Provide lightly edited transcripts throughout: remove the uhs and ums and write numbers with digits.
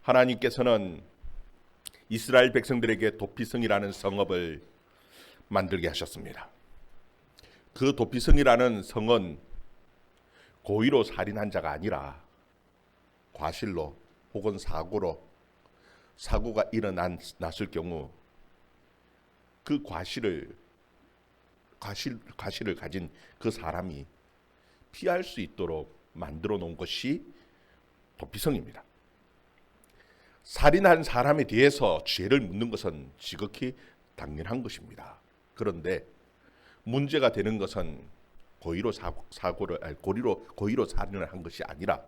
하나님께서는 이스라엘 백성들에게 도피성이라는 성읍을 만들게 하셨습니다. 그 도피성이라는 성은 고의로 살인한 자가 아니라 과실로 혹은 사고가 일어났을 경우 그 과실을 가진 그 사람이 피할 수 있도록 만들어 놓은 것이 도피성입니다. 살인한 사람에 대해서 죄를 묻는 것은 지극히 당연한 것입니다. 그런데 문제가 되는 것은 고의로 살인을 한 것이 아니라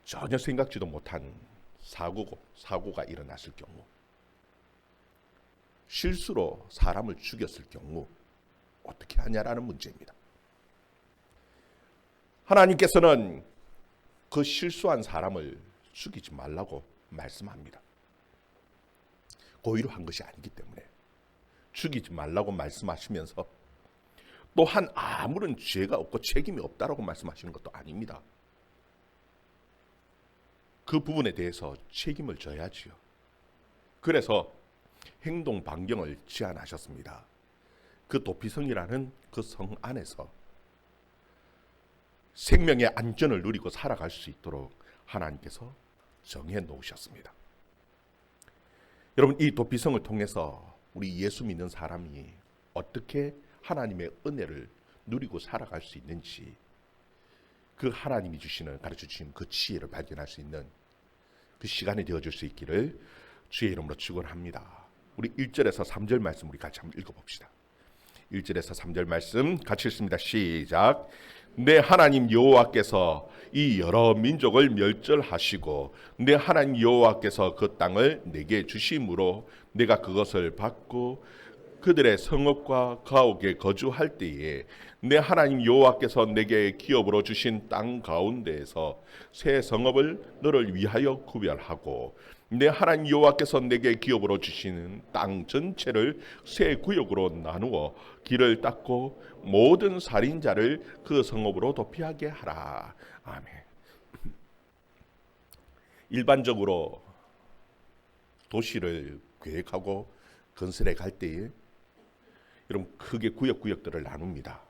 전혀 생각지도 못한 사고가 일어났을 경우, 실수로 사람을 죽였을 경우 어떻게 하냐라는 문제입니다. 하나님께서는 그 실수한 사람을 죽이지 말라고 말씀합니다. 고의로 한 것이 아니기 때문에 죽이지 말라고 말씀하시면서 또한 아무런 죄가 없고 책임이 없다라고 말씀하시는 것도 아닙니다. 그 부분에 대해서 책임을 져야지요. 그래서 행동 반경을 제안하셨습니다. 그 도피성이라는 그 성 안에서 생명의 안전을 누리고 살아갈 수 있도록 하나님께서 정해 놓으셨습니다. 여러분, 이 도피성을 통해서 우리 예수 믿는 사람이 어떻게 하나님의 은혜를 누리고 살아갈 수 있는지, 그 하나님이 가르쳐 주시는 그 지혜를 발견할 수 있는 그 시간이 되어줄 수 있기를 주의 이름으로 축원합니다. 우리 1절에서 3절 말씀 우리 같이 한번 읽어봅시다. 1절에서 3절 말씀 같이 읽습니다. 시작. 내 하나님 여호와께서 이 여러 민족을 멸절하시고 내 하나님 여호와께서 그 땅을 내게 주심으로 내가 그것을 받고 그들의 성읍과 가옥에 거주할 때에 내 하나님 여호와께서 내게 기업으로 주신 땅 가운데에서 새 성읍을 너를 위하여 구별하고 내 하나님 여호와께서 내게 기업으로 주시는 땅 전체를 새 구역으로 나누어 길을 닦고 모든 살인자를 그 성읍으로 도피하게 하라. 아멘. 일반적으로 도시를 계획하고 건설해 갈 때에 여러분 크게 구역들을 나눕니다.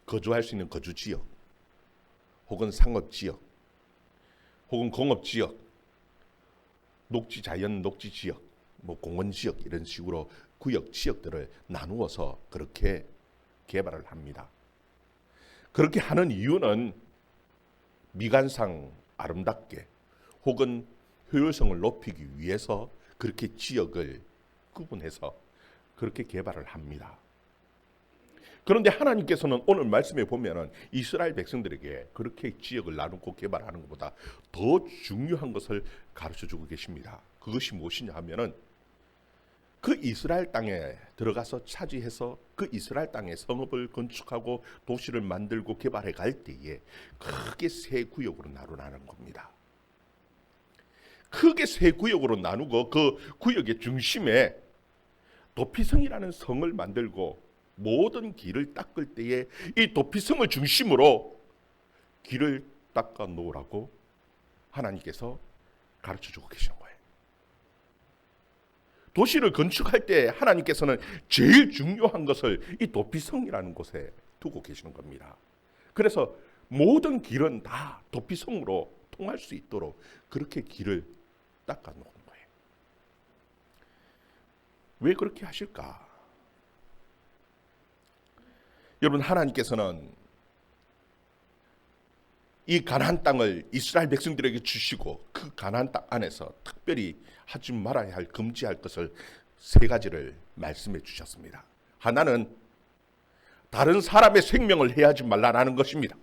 거주할 수 있는 거주지역, 혹은 상업지역, 혹은 공업지역, 녹지지역, 공원지역 이런 식으로 지역들을 나누어서 그렇게 개발을 합니다. 그렇게 하는 이유는 미관상 아름답게 혹은 효율성을 높이기 위해서 그렇게 지역을 구분해서 그렇게 개발을 합니다. 그런데 하나님께서는 오늘 말씀에 보면은 이스라엘 백성들에게 그렇게 지역을 나누고 개발하는 것보다 더 중요한 것을 가르쳐 주고 계십니다. 그것이 무엇이냐 하면은 그 이스라엘 땅에 들어가서 차지해서 그 이스라엘 땅에 성읍을 건축하고 도시를 만들고 개발해 갈 때에 크게 세 구역으로 나누라는 겁니다. 크게 세 구역으로 나누고 그 구역의 중심에 도피성이라는 성을 만들고 모든 길을 닦을 때에 이 도피성을 중심으로 길을 닦아 놓으라고 하나님께서 가르쳐 주고 계시는 거예요. 도시를 건축할 때 하나님께서는 제일 중요한 것을 이 도피성이라는 곳에 두고 계시는 겁니다. 그래서 모든 길은 다 도피성으로 통할 수 있도록 그렇게 길을 닦아 놓은 거예요. 왜 그렇게 하실까? 여러분, 하나님께서는 이 가나안 땅을 이스라엘 백성들에게 주시고 그 가나안 땅 안에서 특별히 하지 말아야 할, 금지할 것을 세 가지를 말씀해 주셨습니다. 하나는 다른 사람의 생명을 해하지 말라는 것입니다.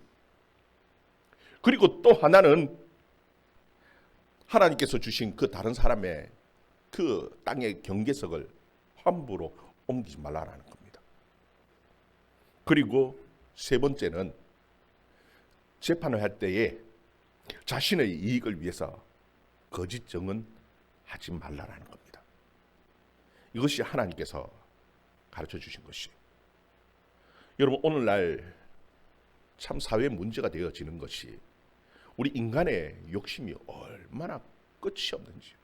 그리고 또 하나는 하나님께서 주신 그 다른 사람의 그 땅의 경계석을 함부로 옮기지 말라는 겁니다. 그리고 세 번째는 재판을 할 때에 자신의 이익을 위해서 거짓 증언하지 말라는 겁니다. 이것이 하나님께서 가르쳐 주신 것이에요. 여러분, 오늘날 참 사회 문제가 되어지는 것이 우리 인간의 욕심이 얼마나 끝이 없는지.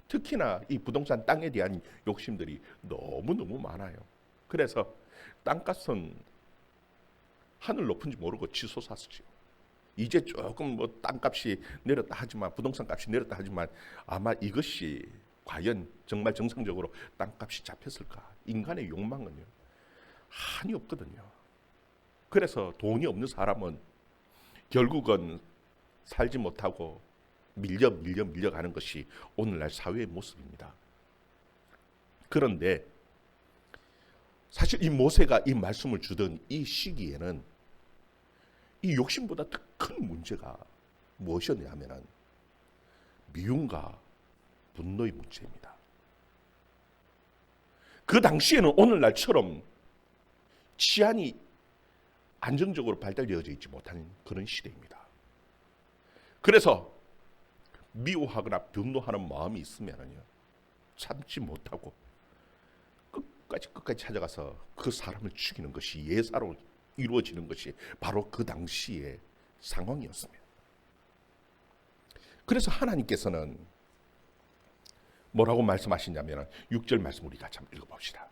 특히나 이 부동산 땅에 대한 욕심들이 너무너무 많아요. 그래서 땅값은 하늘 높은지 모르고 치솟았지요. 이제 조금 뭐 땅값이 내렸다 하지만, 부동산 값이 내렸다 하지만, 아마 이것이 과연 정말 정상적으로 땅값이 잡혔을까? 인간의 욕망은요, 한이 없거든요. 그래서 돈이 없는 사람은 결국은 살지 못하고 밀려가는 것이 오늘날 사회의 모습입니다. 그런데 사실 이 모세가 이 말씀을 주던 이 시기에는 이 욕심보다 더 큰 문제가 무엇이었냐 하면은 미움과 분노의 문제입니다. 그 당시에는 오늘날처럼 치안이 안정적으로 발달되어져 있지 못한 그런 시대입니다. 그래서 미워하거나 분노하는 마음이 있으면은요, 참지 못하고 끝까지 찾아가서 그 사람을 죽이는 것이 예사로 이루어지는 것이 바로 그 당시의 상황이었습니다. 그래서 하나님께서는 뭐라고 말씀하시냐면 6절 말씀 우리 같이 한번 읽어봅시다.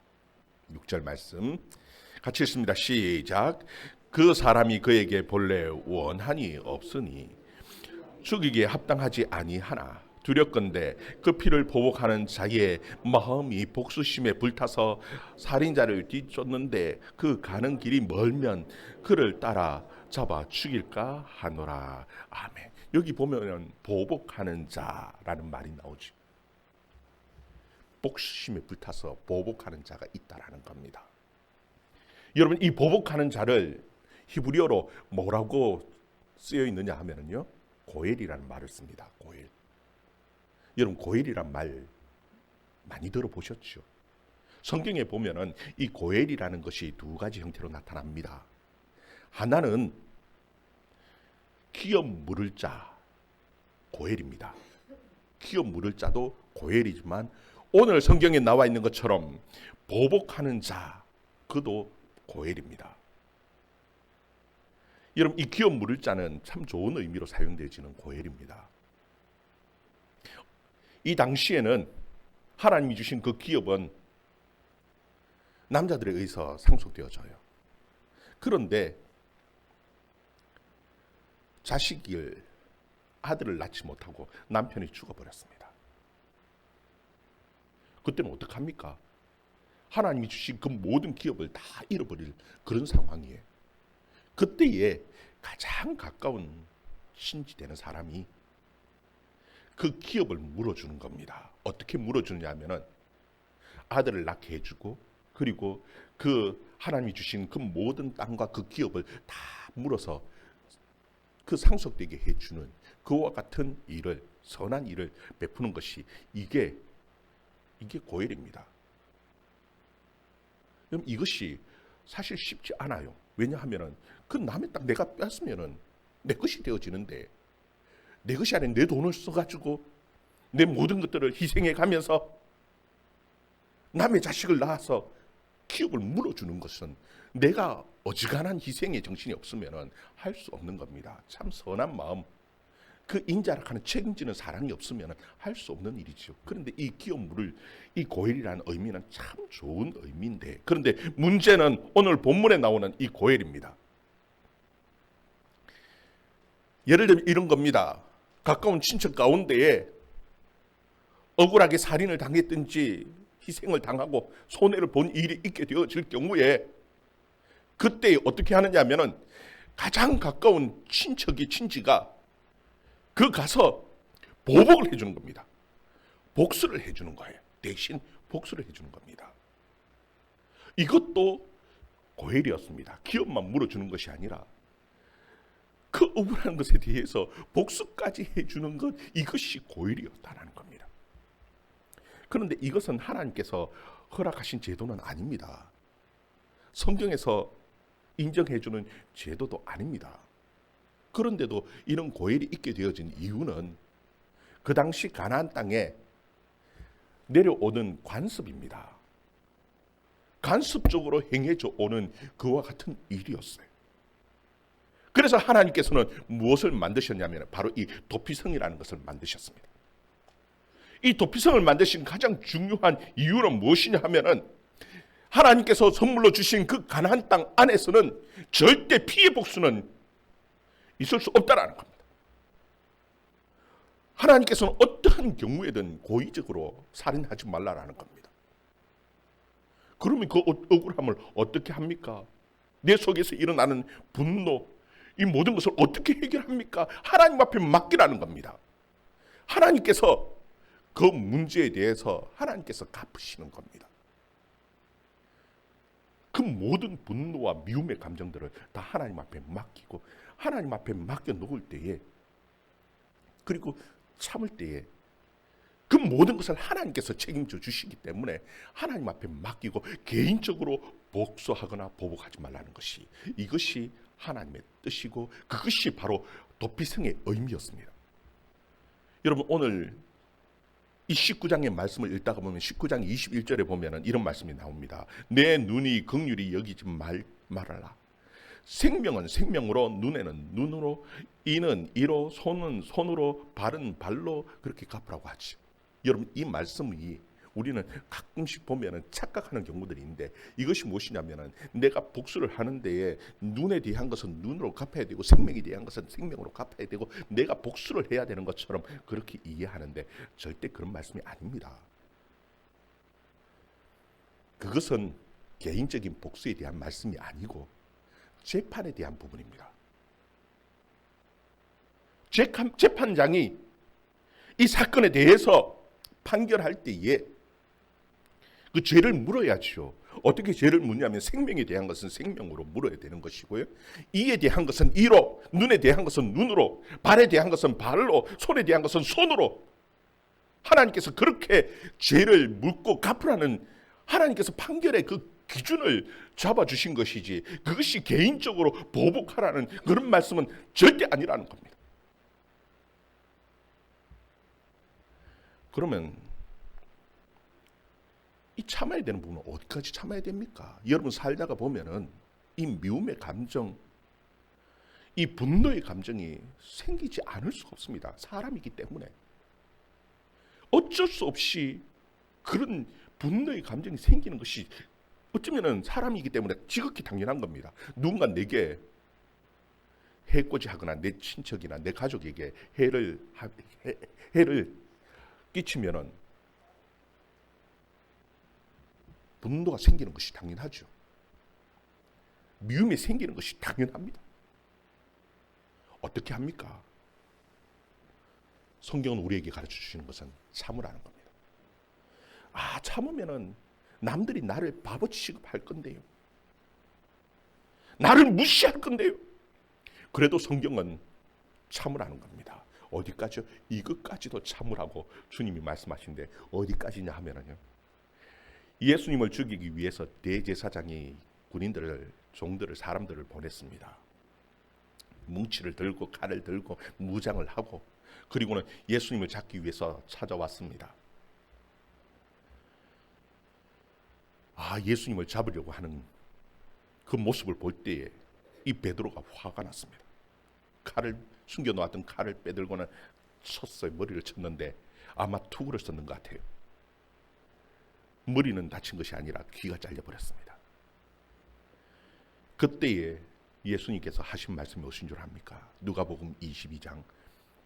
6절 말씀 같이 읽습니다. 시작. 그 사람이 그에게 본래 원한이 없으니 죽이기에 합당하지 아니하나 두렵건대 그 피를 보복하는 자의 마음이 복수심에 불타서 살인자를 뒤쫓는데 그 가는 길이 멀면 그를 따라 잡아 죽일까 하노라. 아멘. 여기 보면 보복하는 자라는 말이 나오죠. 복수심에 불타서 보복하는 자가 있다라는 겁니다. 여러분, 이 보복하는 자를 히브리어로 뭐라고 쓰여 있느냐 하면은요, 고엘이라는 말을 씁니다. 고엘. 여러분, 고엘이란 말 많이 들어보셨죠? 성경에 보면은 이 고엘이라는 것이 두 가지 형태로 나타납니다. 하나는 기업 물을 자, 고엘입니다. 기업 물을 자도 고엘이지만 오늘 성경에 나와 있는 것처럼 보복하는 자, 그도 고엘입니다. 여러분, 이 기업 물을 자는 참 좋은 의미로 사용되어지는 고엘입니다. 이 당시에는 하나님이 주신 그 기업은 남자들에 의해서 상속되어져요. 그런데 아들을 낳지 못하고 남편이 죽어버렸습니다. 그때는 어떡합니까? 하나님이 주신 그 모든 기업을 다 잃어버릴 그런 상황이에요. 그때에 가장 가까운 친지되는 사람이 그 기업을 물어주는 겁니다. 어떻게 물어주느냐 하면은 아들을 낳게 해주고, 그리고 그 하나님이 주신 그 모든 땅과 그 기업을 다 물어서 그 상속되게 해주는 그와 같은 일을, 선한 일을 베푸는 것이 이게 고엘입니다. 그럼 이것이 사실 쉽지 않아요. 왜냐하면은 그 남의 땅 내가 뺐으면은 내 것이 되어지는데, 내 것이 아닌 내 돈을 써가지고 내 모든 것들을 희생해 가면서 남의 자식을 낳아서 기업을 물어주는 것은 내가 어지간한 희생의 정신이 없으면 할 수 없는 겁니다. 참 선한 마음, 그 인자락하는 책임지는 사랑이 없으면 할 수 없는 일이죠. 그런데 이 기업 물을, 이 고엘이라는 의미는 참 좋은 의미인데, 그런데 문제는 오늘 본문에 나오는 이 고엘입니다. 예를 들면 이런 겁니다. 가까운 친척 가운데에 억울하게 살인을 당했든지 희생을 당하고 손해를 본 일이 있게 되어질 경우에 그때 어떻게 하느냐 하면은 가장 가까운 친지가 그 가서 보복을 해주는 겁니다. 복수를 해주는 거예요. 대신 복수를 해주는 겁니다. 이것도 고엘이었습니다. 기업만 물어주는 것이 아니라 그 억울한 것에 대해서 복수까지 해주는 것, 이것이 고엘이었다는 겁니다. 그런데 이것은 하나님께서 허락하신 제도는 아닙니다. 성경에서 인정해주는 제도도 아닙니다. 그런데도 이런 고엘이 있게 되어진 이유는 그 당시 가나안 땅에 내려오는 관습입니다. 관습적으로 행해져 오는 그와 같은 일이었어요. 그래서 하나님께서는 무엇을 만드셨냐면 바로 이 도피성이라는 것을 만드셨습니다. 이 도피성을 만드신 가장 중요한 이유는 무엇이냐 하면은 하나님께서 선물로 주신 그 가나안 땅 안에서는 절대 피해 복수는 있을 수 없다라는 겁니다. 하나님께서는 어떠한 경우에든 고의적으로 살인하지 말라라는 겁니다. 그러면 그 억울함을 어떻게 합니까? 내 속에서 일어나는 분노, 이 모든 것을 어떻게 해결합니까? 하나님 앞에 맡기라는 겁니다. 하나님께서 그 문제에 대해서 하나님께서 갚으시는 겁니다. 그 모든 분노와 미움의 감정들을 다 하나님 앞에 맡기고 하나님 앞에 맡겨 놓을 때에, 그리고 참을 때에 그 모든 것을 하나님께서 책임져 주시기 때문에 하나님 앞에 맡기고 개인적으로 복수하거나 보복하지 말라는 것이, 이것이 하나님의 뜻이고 그것이 바로 도피성의 의미였습니다. 여러분, 오늘 이 19장의 말씀을 읽다가 보면 19장 21절에 보면 이런 말씀이 나옵니다. 내 눈이 긍휼히 여기지 말아라. 생명은 생명으로, 눈에는 눈으로, 이는 이로, 손은 손으로, 발은 발로 그렇게 갚으라고 하지. 여러분, 이 말씀이 우리는 가끔씩 보면 착각하는 경우들이 있는데, 이것이 무엇이냐면 내가 복수를 하는 데에 눈에 대한 것은 눈으로 갚아야 되고 생명에 대한 것은 생명으로 갚아야 되고 내가 복수를 해야 되는 것처럼 그렇게 이해하는데 절대 그런 말씀이 아닙니다. 그것은 개인적인 복수에 대한 말씀이 아니고 재판에 대한 부분입니다. 재판장이 이 사건에 대해서 판결할 때에 그 죄를 물어야죠. 어떻게 죄를 묻냐면 생명에 대한 것은 생명으로 물어야 되는 것이고요. 이에 대한 것은 이로, 눈에 대한 것은 눈으로, 발에 대한 것은 발로, 손에 대한 것은 손으로. 하나님께서 그렇게 죄를 묻고 갚으라는 하나님께서 판결의 그 기준을 잡아주신 것이지, 그것이 개인적으로 보복하라는 그런 말씀은 절대 아니라는 겁니다. 그러면 이 참아야 되는 부분은 어디까지 참아야 됩니까? 여러분 살다가 보면은 이 미움의 감정, 이 분노의 감정이 생기지 않을 수가 없습니다. 사람이기 때문에 어쩔 수 없이 그런 분노의 감정이 생기는 것이 어쩌면은 사람이기 때문에 지극히 당연한 겁니다. 누군가 내게 해코지 하거나 내 친척이나 내 가족에게 해를 끼치면은 분노가 생기는 것이 당연하죠. 미움이 생기는 것이 당연합니다. 어떻게 합니까? 성경은 우리에게 가르쳐 주시는 것은 참으라는 겁니다. 참으면은 남들이 나를 바보 취급할 건데요. 나를 무시할 건데요. 그래도 성경은 참으라는 겁니다. 어디까지요? 이것까지도 참으라고 주님이 말씀하신데 어디까지냐 하면은요. 예수님을 죽이기 위해서 대제사장이 군인들을, 종들을, 사람들을 보냈습니다. 뭉치를 들고 칼을 들고 무장을 하고, 그리고는 예수님을 잡기 위해서 찾아왔습니다. 예수님을 잡으려고 하는 그 모습을 볼 때에 이 베드로가 화가 났습니다. 숨겨놓았던 칼을 빼들고는 쳤어요. 머리를 쳤는데 아마 투구를 썼는 것 같아요. 머리는 다친 것이 아니라 귀가 잘려버렸습니다. 그때에 예수님께서 하신 말씀이 무엇인 줄 압니까? 누가복음 22장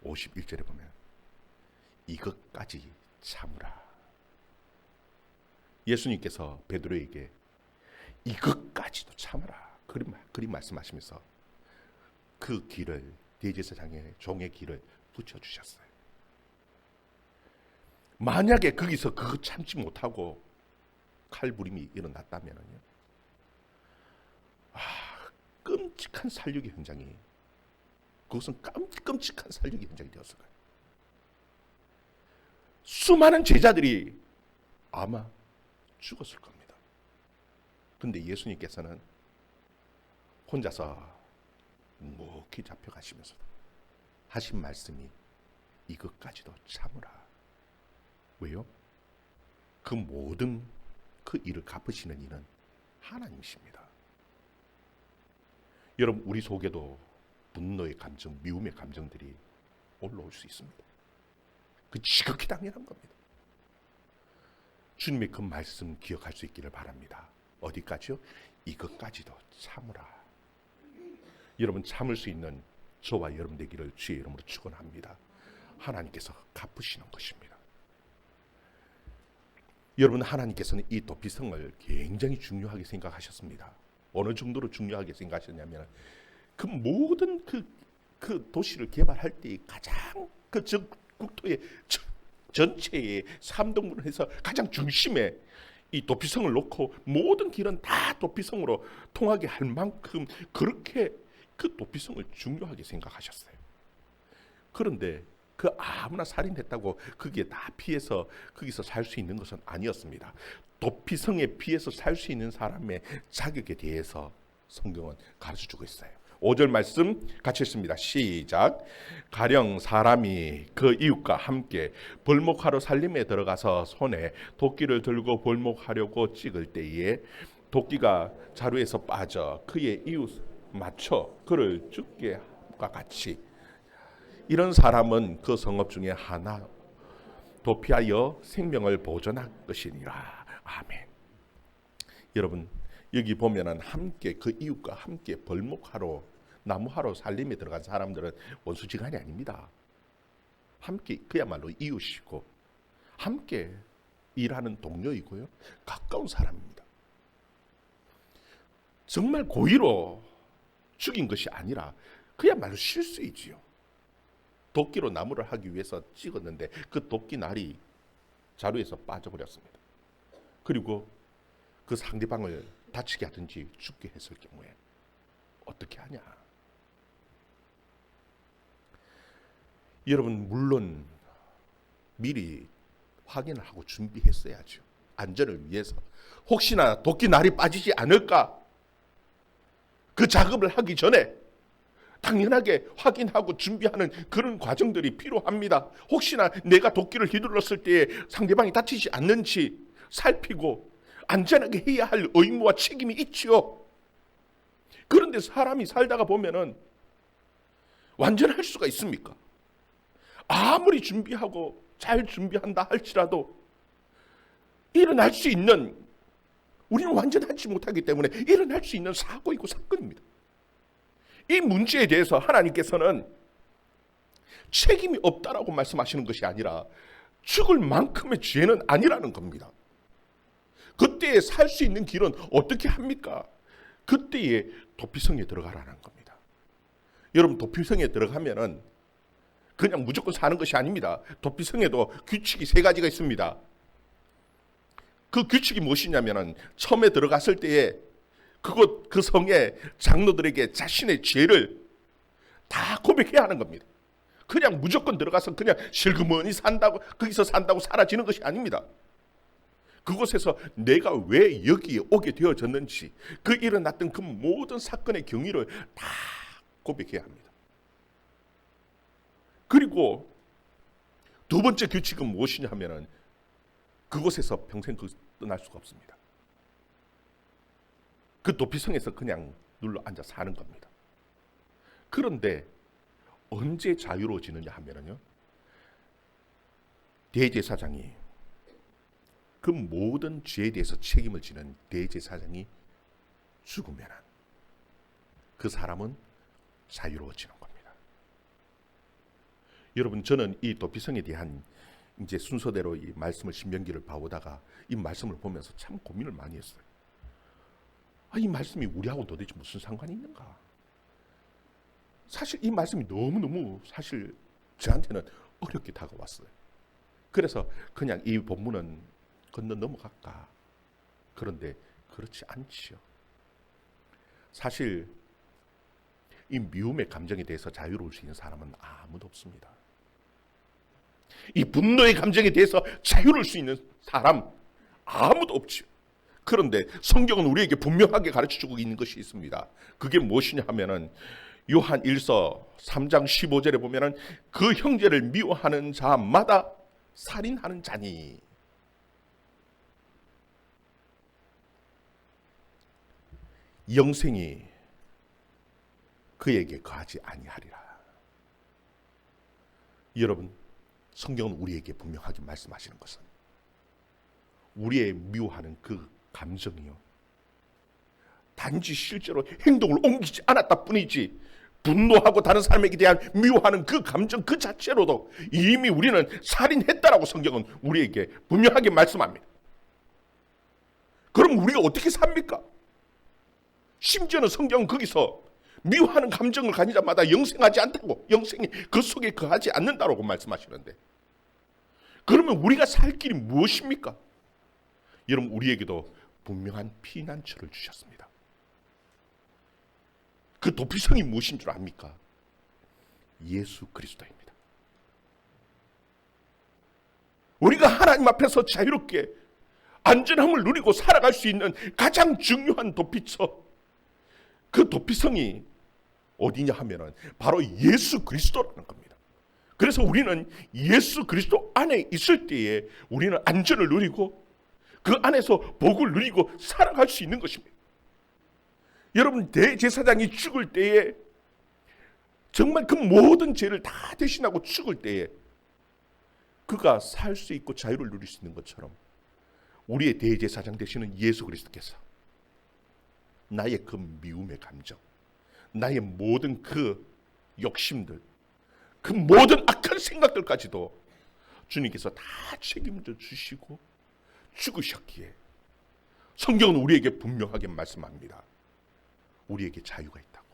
51절에 보면 이것까지 참으라. 예수님께서 베드로에게 이것까지도 참으라 그리 말씀하시면서 그 길을, 대제사장의 종의 길을 붙여주셨어요. 만약에 거기서 그거 참지 못하고 칼부림이 일어났다면요, 끔찍한 살육의 현장이, 그것은 끔찍한 살육의 현장이 되었을 거예요. 수많은 제자들이 아마 죽었을 겁니다. 그런데 예수님께서는 혼자서 묵묵히 잡혀가시면서 하신 말씀이 이것까지도 참으라. 왜요? 그 모든 그 일을 갚으시는 이는 하나님이십니다. 여러분, 우리 속에도 분노의 감정, 미움의 감정들이 올라올 수 있습니다. 그 지극히 당연한 겁니다. 주님의 그 말씀 기억할 수 있기를 바랍니다. 어디까지요? 이것까지도 참으라. 여러분 참을 수 있는 저와 여러분 되기를 주의 이름으로 축원합니다. 하나님께서 갚으시는 것입니다. 여러분 하나님께서는 이 도피성을 굉장히 중요하게 생각하셨습니다. 어느 정도로 중요하게 생각하셨냐면 그 모든 그 도시를 개발할 때 가장 그 국토의 전체의 3등분을 해서 가장 중심에 이 도피성을 놓고 모든 길은 다 도피성으로 통하게 할 만큼 그렇게 그 도피성을 중요하게 생각하셨어요. 그런데 그 아무나 살인했다고 거기에 다 피해서 거기서 살 수 있는 것은 아니었습니다. 도피성에 피해서 살 수 있는 사람의 자격에 대해서 성경은 가르쳐주고 있어요. 5절 말씀 같이 읽습니다. 시작. 가령 사람이 그 이웃과 함께 벌목하러 살림에 들어가서 손에 도끼를 들고 벌목하려고 찍을 때에 도끼가 자루에서 빠져 그의 이웃 맞춰 그를 죽게 함과 같이 이런 사람은 그 성읍 중에 하나 도피하여 생명을 보존할 것이니라. 아멘. 여러분 여기 보면은 함께 그 이웃과 함께 벌목하러 나무하러 살림에 들어간 사람들은 원수지간이 아닙니다. 함께 그야말로 이웃이고 함께 일하는 동료이고요. 가까운 사람입니다. 정말 고의로 죽인 것이 아니라 그야말로 실수이지요. 도끼로 나무를 하기 위해서 찍었는데 그 도끼 날이 자루에서 빠져버렸습니다. 그리고 그 상대방을 다치게 하든지 죽게 했을 경우에 어떻게 하냐? 여러분 물론 미리 확인을 하고 준비했어야죠. 안전을 위해서. 혹시나 도끼 날이 빠지지 않을까? 그 작업을 하기 전에 당연하게 확인하고 준비하는 그런 과정들이 필요합니다. 혹시나 내가 도끼를 휘둘렀을 때에 상대방이 다치지 않는지 살피고 안전하게 해야 할 의무와 책임이 있지요. 그런데 사람이 살다가 보면은 완전할 수가 있습니까? 아무리 준비하고 잘 준비한다 할지라도 일어날 수 있는, 우리는 완전하지 못하기 때문에 일어날 수 있는 사고이고 사건입니다. 이 문제에 대해서 하나님께서는 책임이 없다라고 말씀하시는 것이 아니라 죽을 만큼의 죄는 아니라는 겁니다. 그때에 살 수 있는 길은 어떻게 합니까? 그때에 도피성에 들어가라는 겁니다. 여러분 도피성에 들어가면은 그냥 무조건 사는 것이 아닙니다. 도피성에도 규칙이 3가지가 있습니다. 그 규칙이 무엇이냐면은 처음에 들어갔을 때에 그 성의 장로들에게 자신의 죄를 다 고백해야 하는 겁니다. 그냥 무조건 들어가서 그냥 실그머니 산다고 거기서 산다고 사라지는 것이 아닙니다. 그곳에서 내가 왜 여기에 오게 되어졌는지 그 일어났던 그 모든 사건의 경위를 다 고백해야 합니다. 그리고 2번째 규칙은 무엇이냐 하면은 그곳에서 평생 떠날 수가 없습니다. 그 도피성에서 그냥 눌러 앉아 사는 겁니다. 그런데 언제 자유로워지느냐 하면은요, 대제사장이 그 모든 죄에 대해서 책임을 지는 대제사장이 죽으면 그 사람은 자유로워지는 겁니다. 여러분 저는 이 도피성에 대한 이제 순서대로 이 말씀을 신명기를 봐오다가 이 말씀을 보면서 참 고민을 많이 했어요. 이 말씀이 우리하고 도대체 무슨 상관이 있는가? 사실 이 말씀이 너무너무 사실 저한테는 어렵게 다가왔어요. 그래서 그냥 이 본문은 건너 넘어갈까? 그런데 그렇지 않지요. 사실 이 미움의 감정에 대해서 자유로울 수 있는 사람은 아무도 없습니다. 이 분노의 감정에 대해서 자유로울 수 있는 사람 아무도 없지요. 그런데 성경은 우리에게 분명하게 가르쳐주고 있는 것이 있습니다. 그게 무엇이냐 하면은 요한 1서 3장 15절에 보면은 그 형제를 미워하는 자마다 살인하는 자니. 영생이 그에게 거하지 아니하리라. 여러분, 성경은 우리에게 분명하게 말씀하시는 것은 우리의 미워하는 그 감정이요, 단지 실제로 행동을 옮기지 않았다 뿐이지, 분노하고 다른 사람에게 대한 미워하는 그 감정 그 자체로도 이미 우리는 살인했다라고 성경은 우리에게 분명하게 말씀합니다. 그럼 우리가 어떻게 삽니까? 심지어는 성경은 거기서 미워하는 감정을 가진 자마다 영생하지 않다고, 영생이 그 속에 거하지 않는다라고 말씀하시는데, 그러면 우리가 살 길이 무엇입니까? 여러분, 우리에게도 분명한 피난처를 주셨습니다. 그 도피성이 무엇인 줄 압니까? 예수 그리스도입니다. 우리가 하나님 앞에서 자유롭게 안전함을 누리고 살아갈 수 있는 가장 중요한 도피처, 그 도피성이 어디냐 하면은 바로 예수 그리스도라는 겁니다. 그래서 우리는 예수 그리스도 안에 있을 때에 우리는 안전을 누리고 그 안에서 복을 누리고 살아갈 수 있는 것입니다. 여러분, 대제사장이 죽을 때에 정말 그 모든 죄를 다 대신하고 죽을 때에 그가 살 수 있고 자유를 누릴 수 있는 것처럼 우리의 대제사장 되시는 예수 그리스도께서 나의 그 미움의 감정, 나의 모든 그 욕심들, 그 모든 악한 생각들까지도 주님께서 다 책임져 주시고 죽으셨기에 성경은 우리에게 분명하게 말씀합니다. 우리에게 자유가 있다고,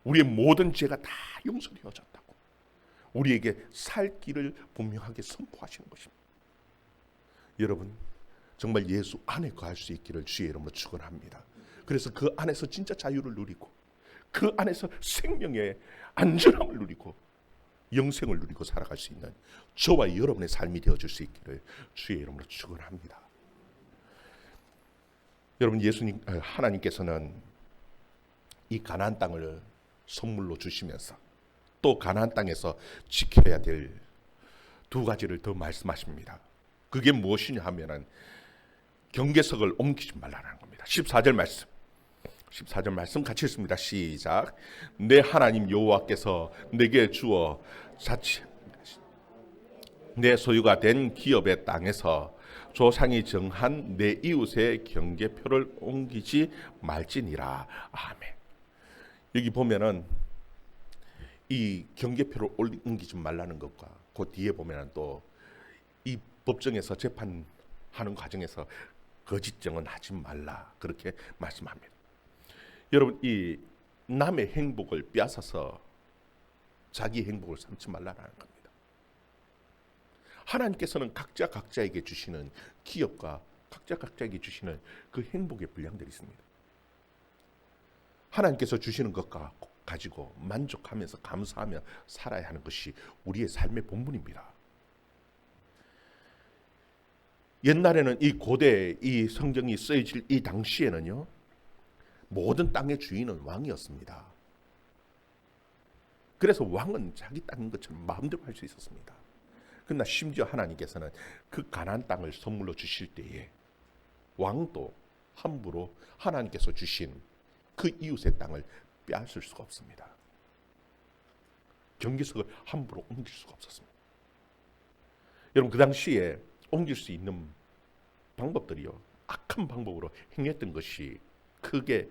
우리의 모든 죄가 다 용서되어졌다고, 우리에게 살 길을 분명하게 선포하시는 것입니다. 여러분, 정말 예수 안에 거할 수 있기를 주의 이름으로 축원합니다. 그래서 그 안에서 진짜 자유를 누리고 그 안에서 생명의 안전함을 누리고 영생을 누리고 살아갈 수 있는 저와 여러분의 삶이 되어줄 수 있기를 주의 이름으로 축원합니다. 여러분, 하나님께서는 이 가나안 땅을 선물로 주시면서 또 가나안 땅에서 지켜야 될 두 가지를 더 말씀하십니다. 그게 무엇이냐 하면은 경계석을 옮기지 말라는 겁니다. 14절 말씀 같이 읽습니다. 시작. 내 하나님 여호와께서 내게 주어 자치 내 소유가 된 기업의 땅에서 조상이 정한 내 이웃의 경계표를 옮기지 말지니라. 아멘. 여기 보면은 이 경계표를 옮기지 말라는 것과 그 뒤에 보면은 또 이 법정에서 재판하는 과정에서 거짓 증언하지 말라, 그렇게 말씀합니다. 여러분, 이 남의 행복을 빼앗아서 자기 행복을 삼지 말라는 겁니다. 하나님께서는 각자에게 주시는 기업과 각자에게 주시는 그 행복의 분량들이 있습니다. 하나님께서 주시는 것과 가지고 만족하면서 감사하며 살아야 하는 것이 우리의 삶의 본분입니다. 옛날에는 이 고대 이 성경이 쓰여질 이 당시에는요, 모든 땅의 주인은 왕이었습니다. 그래서 왕은 자기 땅인 것처럼 마음대로 할 수 있었습니다. 그러나 심지어 하나님께서는 그 가나안 땅을 선물로 주실 때에 왕도 함부로 하나님께서 주신 그 이웃의 땅을 빼앗을 수가 없습니다. 경계석을 함부로 옮길 수가 없었습니다. 여러분, 그 당시에 옮길 수 있는 방법들이요, 악한 방법으로 행했던 것이 크게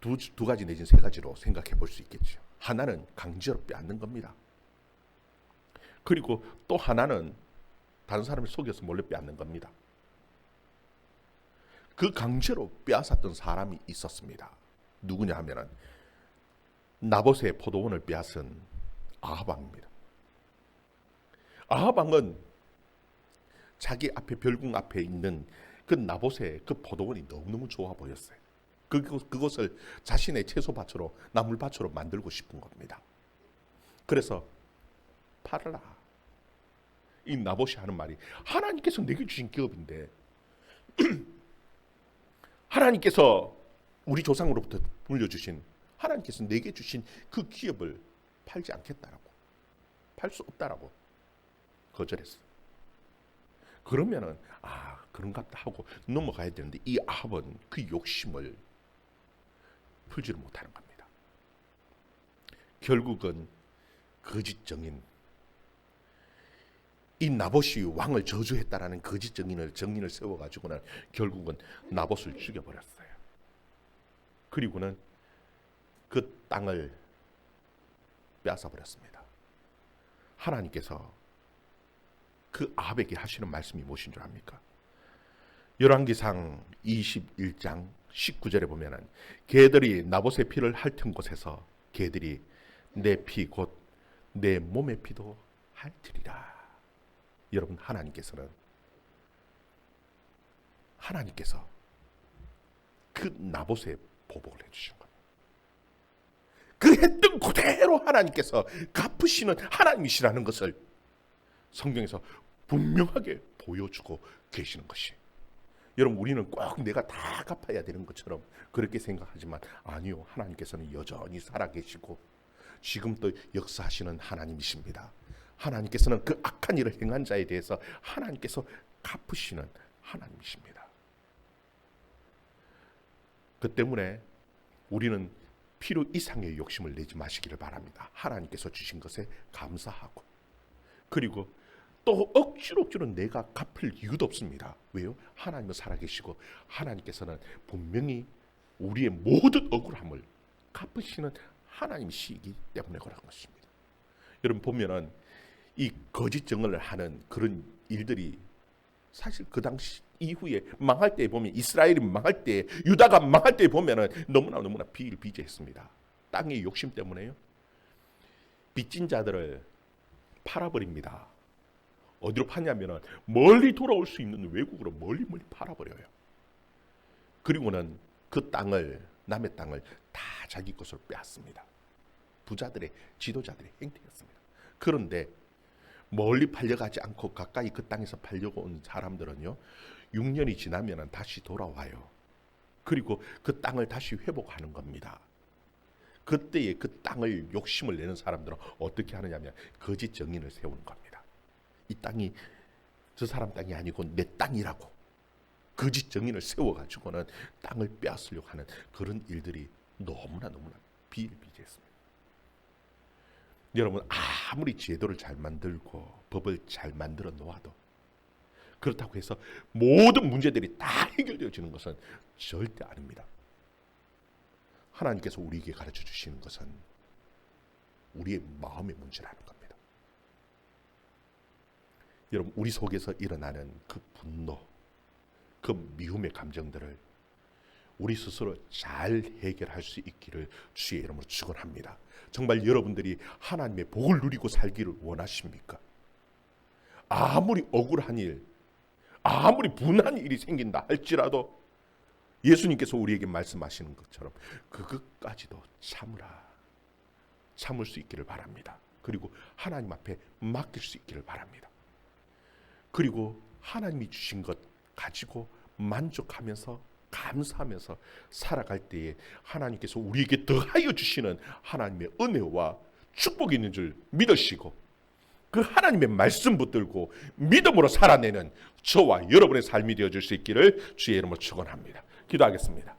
두 가지 내지는 세 가지로 생각해 볼 수 있겠죠. 하나는 강제로 빼앗는 겁니다. 그리고 또 하나는 다른 사람을 속여서 몰래 빼앗는 겁니다. 그 강제로 빼앗았던 사람이 있었습니다. 누구냐 하면은 나봇의 포도원을 빼앗은 아합 왕입니다. 아합 왕은 자기 앞에 별궁 앞에 있는 그 나봇의 그 포도원이 너무너무 좋아 보였어요. 그것을 자신의 채소밭으로, 나물밭으로 만들고 싶은 겁니다. 그래서 팔아라. 이 나봇이 하는 말이, 하나님께서 내게 주신 기업인데 하나님께서 우리 조상으로부터 물려주신, 하나님께서 내게 주신 그 기업을 팔지 않겠다라고, 팔 수 없다라고 거절했어요. 그러면은 그런갑다 하고 넘어가야 되는데, 이 아합은 그 욕심을 풀지를 못하는 겁니다. 결국은 거짓 증인, 이 나봇이 왕을 저주했다라는 거짓 증인을 세워가지고는 결국은 나봇을 죽여버렸어요. 그리고는 그 땅을 빼앗아버렸습니다. 하나님께서 그 아합에게 하시는 말씀이 무엇인 줄 압니까? 열왕기상 21장 19절에 보면은 개들이 나봇의 피를 핥은 곳에서 개들이 내 피 곧 내 몸의 피도 핥으리라. 여러분, 하나님께서 그 나봇의 보복을 해주신 겁니다. 그 했던 그대로 하나님께서 갚으시는 하나님이시라는 것을 성경에서 분명하게 보여주고 계시는 것이. 여러분, 우리는 꼭 내가 다 갚아야 되는 것처럼 그렇게 생각하지만 아니요, 하나님께서는 여전히 살아계시고 지금도 역사하시는 하나님이십니다. 하나님께서는 그 악한 일을 행한 자에 대해서 하나님께서 갚으시는 하나님이십니다. 그 때문에 우리는 필요 이상의 욕심을 내지 마시기를 바랍니다. 하나님께서 주신 것에 감사하고, 그리고 또 억지로 내가 갚을 이유도 없습니다. 왜요? 하나님은 살아계시고 하나님께서는 분명히 우리의 모든 억울함을 갚으시는 하나님이시기 때문에 그런 것입니다. 여러분 보면은 이 거짓 증언을 하는 그런 일들이 사실 그 당시 이후에 망할 때 보면, 이스라엘이 망할 때, 유다가 망할 때 보면은 너무나 비일비재했습니다. 땅의 욕심 때문에요. 빚진 자들을 팔아버립니다. 어디로 파냐면은 멀리 돌아올 수 있는 외국으로 멀리 팔아버려요. 그리고는 그 땅을, 남의 땅을 다 자기 것으로 빼앗습니다. 부자들의, 지도자들의 행태였습니다. 그런데 멀리 팔려가지 않고 가까이 그 땅에서 팔려고 온 사람들은요, 6년이 지나면 다시 돌아와요. 그리고 그 땅을 다시 회복하는 겁니다. 그때에 그 땅을 욕심을 내는 사람들은 어떻게 하느냐면 거짓 증인을 세우는 겁니다. 이 땅이 저 사람 땅이 아니고 내 땅이라고 거짓 증인을 세워가지고는 땅을 빼앗으려고 하는 그런 일들이 너무나 비일비재했습니다. 여러분, 아무리 제도를 잘 만들고 법을 잘 만들어 놓아도 그렇다고 해서 모든 문제들이 다 해결되어지는 것은 절대 아닙니다. 하나님께서 우리에게 가르쳐 주시는 것은 우리의 마음의 문제라는 겁니다. 여러분, 우리 속에서 일어나는 그 분노, 그 미움의 감정들을 우리 스스로 잘 해결할 수 있기를 주의 이름으로 축원합니다. 정말 여러분들이 하나님의 복을 누리고 살기를 원하십니까? 아무리 억울한 일, 아무리 분한 일이 생긴다 할지라도 예수님께서 우리에게 말씀하시는 것처럼 그것까지도 참을 수 있기를 바랍니다. 그리고 하나님 앞에 맡길 수 있기를 바랍니다. 그리고 하나님이 주신 것 가지고 만족하면서 감사하면서 살아갈 때에 하나님께서 우리에게 더하여 주시는 하나님의 은혜와 축복이 있는 줄 믿으시고 그 하나님의 말씀 붙들고 믿음으로 살아내는 저와 여러분의 삶이 되어줄 수 있기를 주의 이름으로 축원합니다. 기도하겠습니다.